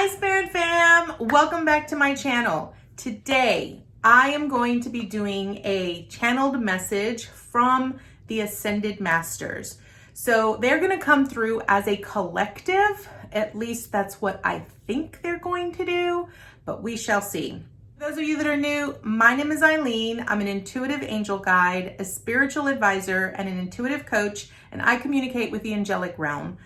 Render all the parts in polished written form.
Hi Spirit Fam, welcome back to my channel. Today I am going to be doing a channeled message from the Ascended Masters. So they're going to come through as a collective, at least that's what I think they're going to do, but we shall see. For those of you that are new, my name is Eileen. I'm an intuitive angel guide, a spiritual advisor, and an intuitive coach, and I communicate with the angelic realm.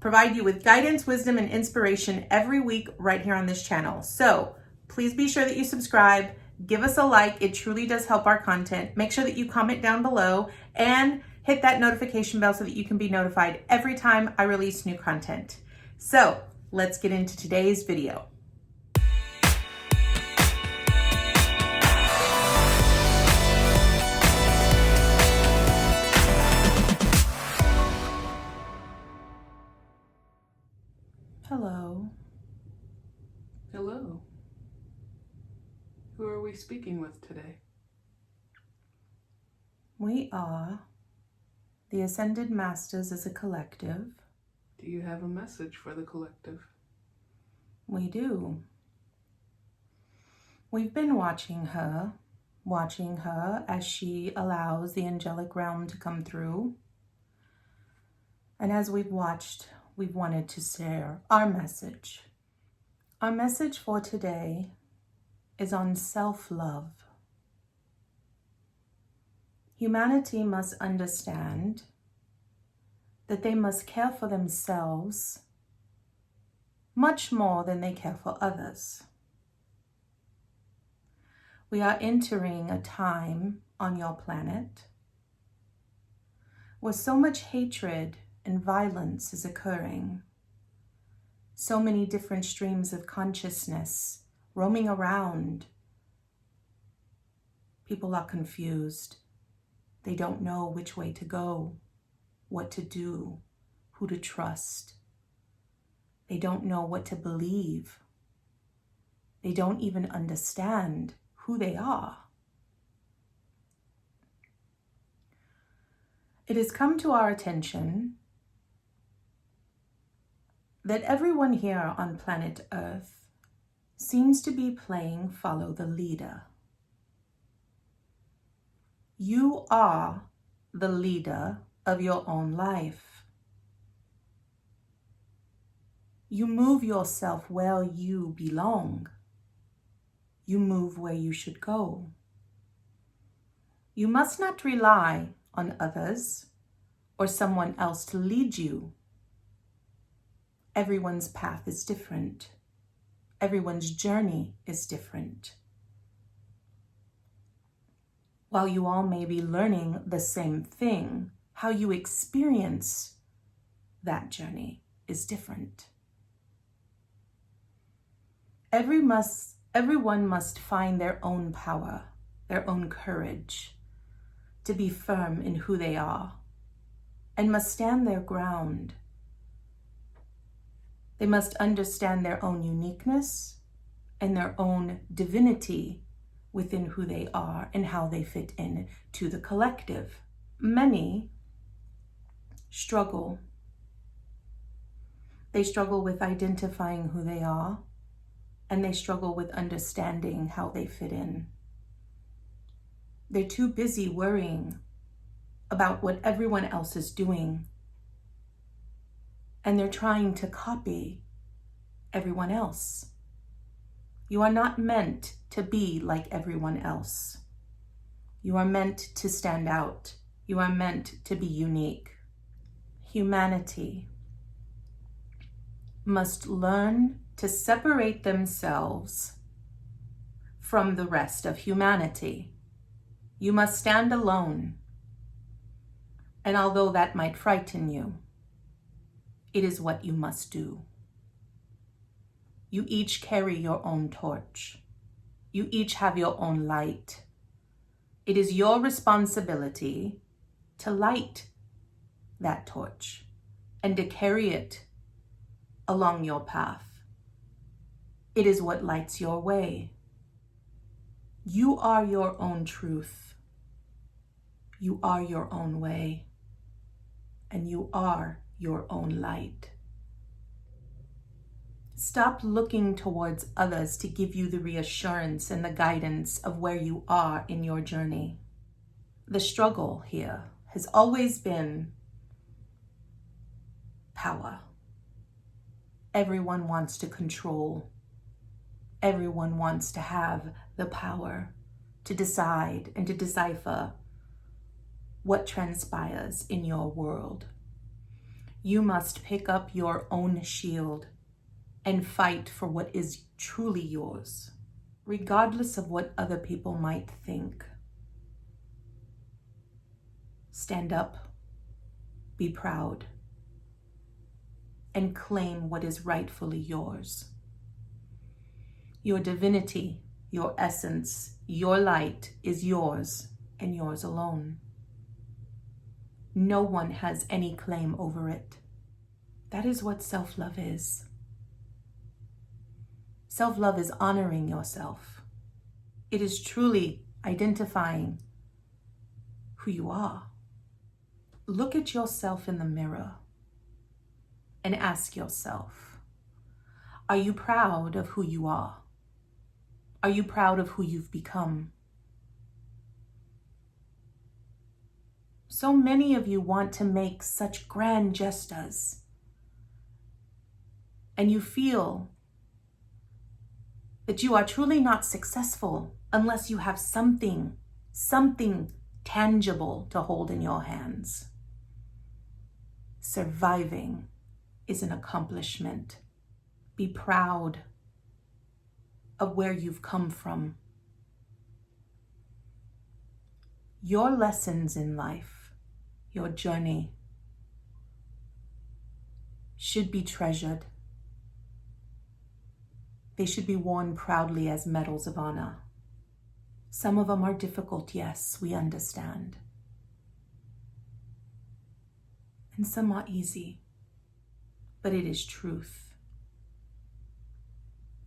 Provide you with guidance, wisdom, and inspiration every week right here on this channel. So please be sure that you subscribe, give us a like. It truly does help our content. Make sure that you comment down below and hit that notification bell so that you can be notified every time I release new content. So let's get into today's video. Hello. Hello. Who are we speaking with today? We are the Ascended Masters as a collective. Do you have a message for the collective? We do. We've been watching her as she allows the angelic realm to come through. And as we've watched, we've wanted to share our message. Our message for today is on self-love. Humanity must understand that they must care for themselves much more than they care for others. We are entering a time on your planet where so much hatred and violence is occurring. So many different streams of consciousness roaming around. People are confused. They don't know which way to go, what to do, who to trust. They don't know what to believe. They don't even understand who they are. It has come to our attention that everyone here on planet Earth seems to be playing follow the leader. You are the leader of your own life. You move yourself where you belong. You move where you should go. You must not rely on others or someone else to lead you. Everyone's path is different. Everyone's journey is different. While you all may be learning the same thing, how you experience that journey is different. Everyone must find their own power, their own courage to be firm in who they are and must stand their ground. They must understand their own uniqueness and their own divinity within who they are and how they fit in to the collective. Many struggle. They struggle with identifying who they are, and they struggle with understanding how they fit in. They're too busy worrying about what everyone else is doing, and they're trying to copy everyone else. You are not meant to be like everyone else. You are meant to stand out. You are meant to be unique. Humanity must learn to separate themselves from the rest of humanity. You must stand alone. And although that might frighten you, it is what you must do. You each carry your own torch. You each have your own light. It is your responsibility to light that torch and to carry it along your path. It is what lights your way. You are your own truth. You are your own way. And you are your own light. Stop looking towards others to give you the reassurance and the guidance of where you are in your journey. The struggle here has always been power. Everyone wants to control. Everyone wants to have the power to decide and to decipher what transpires in your world. You must pick up your own shield and fight for what is truly yours, regardless of what other people might think. Stand up, be proud, and claim what is rightfully yours. Your divinity, your essence, your light is yours and yours alone. No one has any claim over it. That is what self-love is. Self-love is honoring yourself. It is truly identifying who you are. Look at yourself in the mirror and ask yourself, are you proud of who you are? Are you proud of who you've become? So many of you want to make such grand gestures, and you feel that you are truly not successful unless you have something tangible to hold in your hands. Surviving is an accomplishment. Be proud of where you've come from. Your lessons in life, your journey, should be treasured. They should be worn proudly as medals of honor. Some of them are difficult, yes, we understand. And some are easy, but it is truth.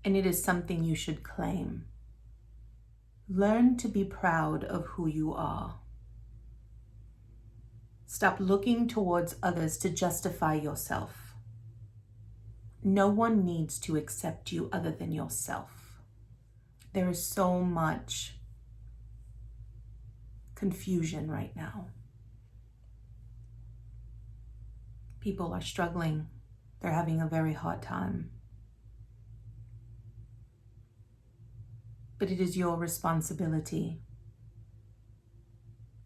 And it is something you should claim. Learn to be proud of who you are. Stop looking towards others to justify yourself. No one needs to accept you other than yourself. There is so much confusion right now. People are struggling. They're having a very hard time. But it is your responsibility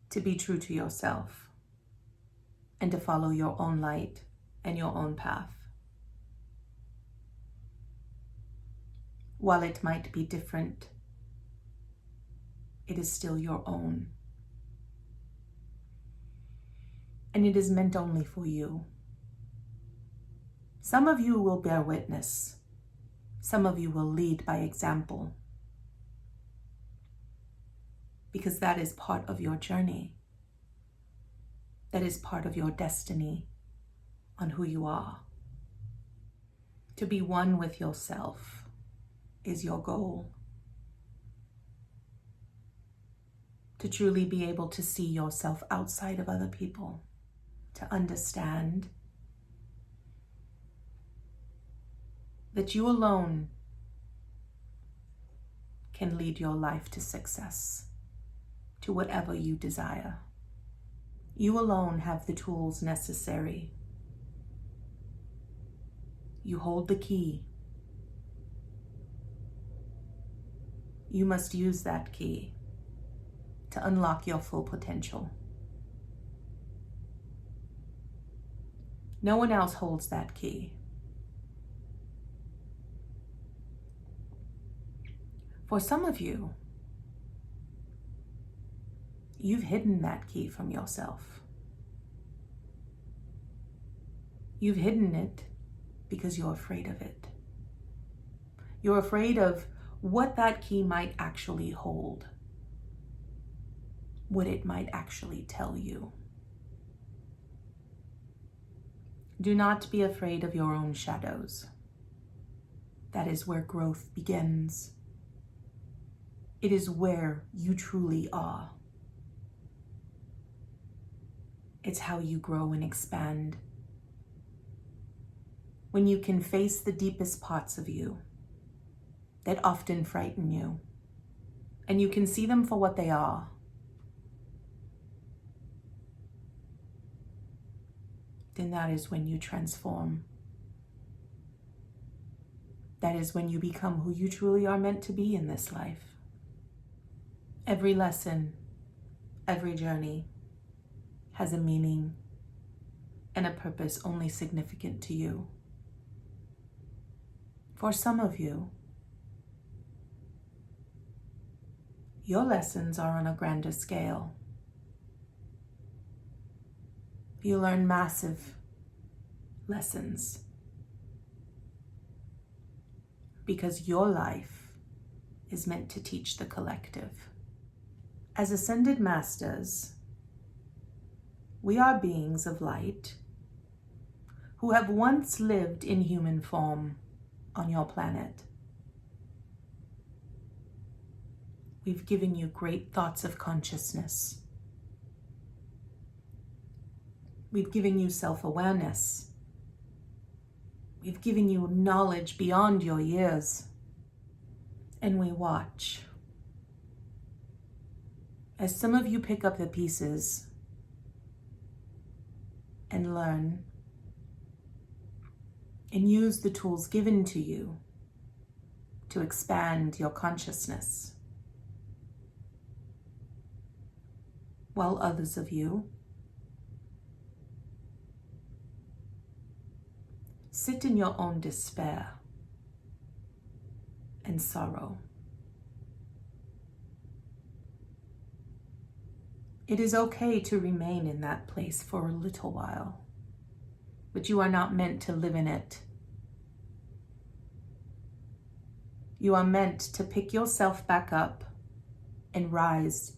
to be true to yourself and to follow your own light and your own path. While it might be different, it is still your own. And it is meant only for you. Some of you will bear witness. Some of you will lead by example. Because that is part of your journey. That is part of your destiny on who you are. To be one with yourself is your goal. To truly be able to see yourself outside of other people. To understand that you alone can lead your life to success, to whatever you desire. You alone have the tools necessary. You hold the key. You must use that key to unlock your full potential. No one else holds that key. For some of you, you've hidden that key from yourself. You've hidden it because you're afraid of it. You're afraid of what that key might actually hold, what it might actually tell you. Do not be afraid of your own shadows. That is where growth begins. It is where you truly are. It's how you grow and expand. when you can face the deepest parts of you that often frighten you, and you can see them for what they are. Then that is when you transform. That is when you become who you truly are meant to be in this life. Every lesson, every journey has a meaning and a purpose only significant to you. For some of you, your lessons are on a grander scale. You learn massive lessons because your life is meant to teach the collective. As ascended masters, we are beings of light who have once lived in human form on your planet. We've given you great thoughts of consciousness. We've given you self-awareness. We've given you knowledge beyond your years. And we watch as some of you pick up the pieces and learn and use the tools given to you to expand your consciousness, while others of you sit in your own despair and sorrow. It is okay to remain in that place for a little while, but you are not meant to live in it. You are meant to pick yourself back up and rise.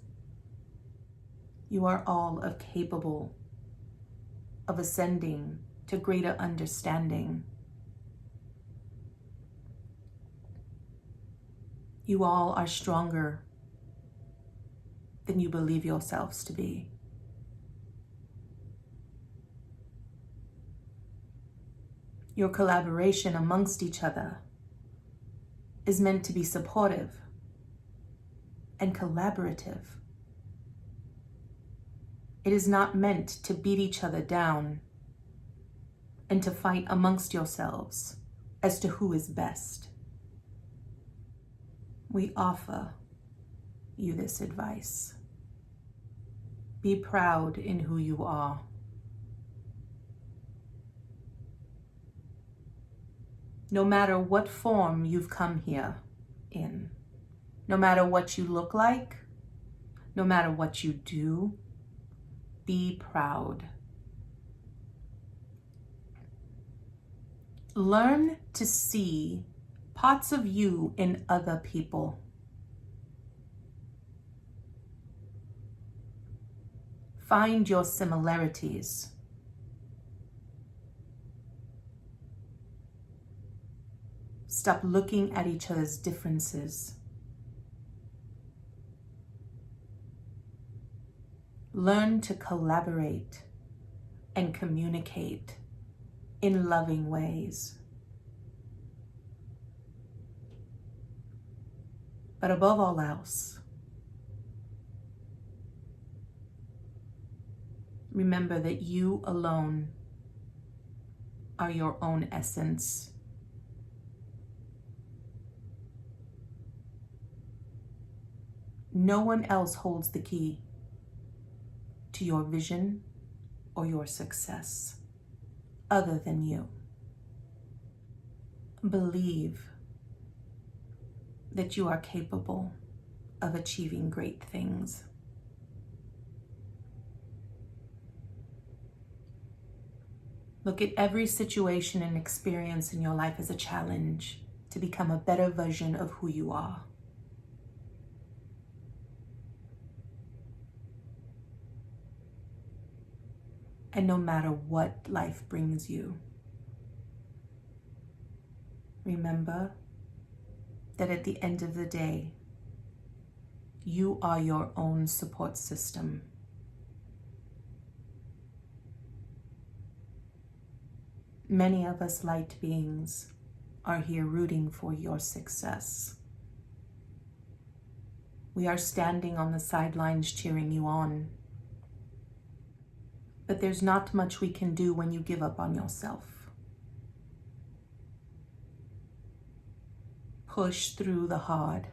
You are all capable of ascending to greater understanding. You all are stronger than you believe yourselves to be. Your collaboration amongst each other is meant to be supportive and collaborative. It is not meant to beat each other down and to fight amongst yourselves as to who is best. We offer you this advice. Be proud in who you are. No matter what form you've come here in, no matter what you look like, no matter what you do, be proud. Learn to see parts of you in other people. Find your similarities. Stop looking at each other's differences. Learn to collaborate and communicate in loving ways. But above all else, remember that you alone are your own essence. No one else holds the key to your vision or your success other than you. Believe that you are capable of achieving great things. Look at every situation and experience in your life as a challenge to become a better version of who you are. And no matter what life brings you, remember that at the end of the day, you are your own support system. Many of us light beings are here rooting for your success. We are standing on the sidelines cheering you on. But there's not much we can do when you give up on yourself. Push through the hard.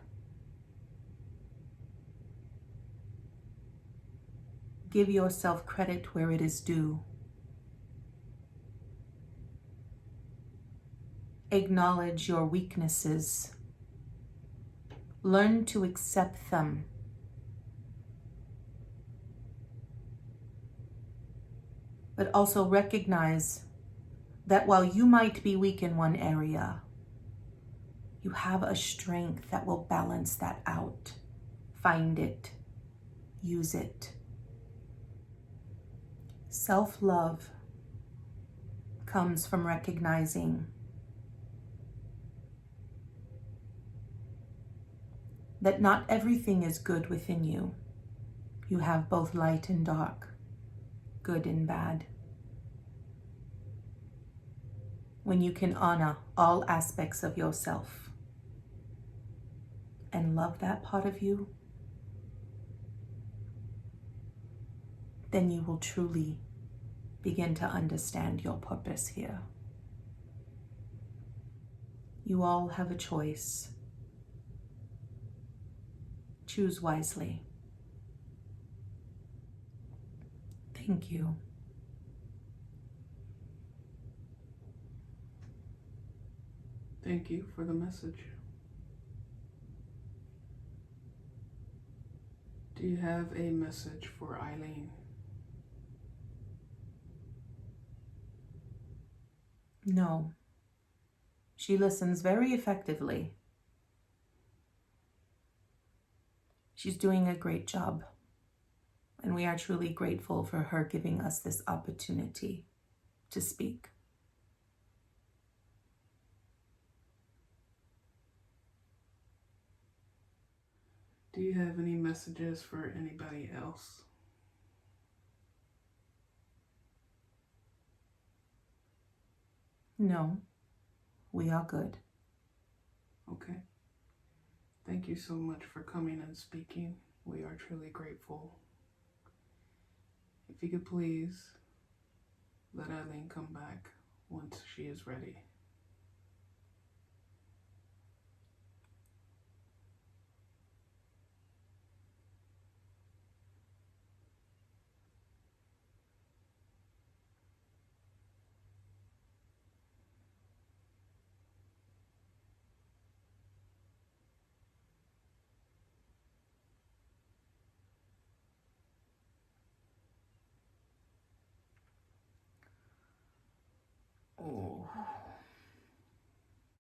Give yourself credit where it is due. Acknowledge your weaknesses. Learn to accept them. But also recognize that while you might be weak in one area, you have a strength that will balance that out. Find it. Use it. Self-love comes from recognizing that not everything is good within you. You have both light and dark, good and bad. When you can honor all aspects of yourself and love that part of you, then you will truly begin to understand your purpose here. You all have a choice. Choose wisely. Thank you. Thank you for the message. Do you have a message for Eileen? No. She listens very effectively. She's doing a great job, and we are truly grateful for her giving us this opportunity to speak. Do you have any messages for anybody else? No, we are good. Okay. Thank you so much for coming and speaking. We are truly grateful. If you could please let Eileen come back once she is ready.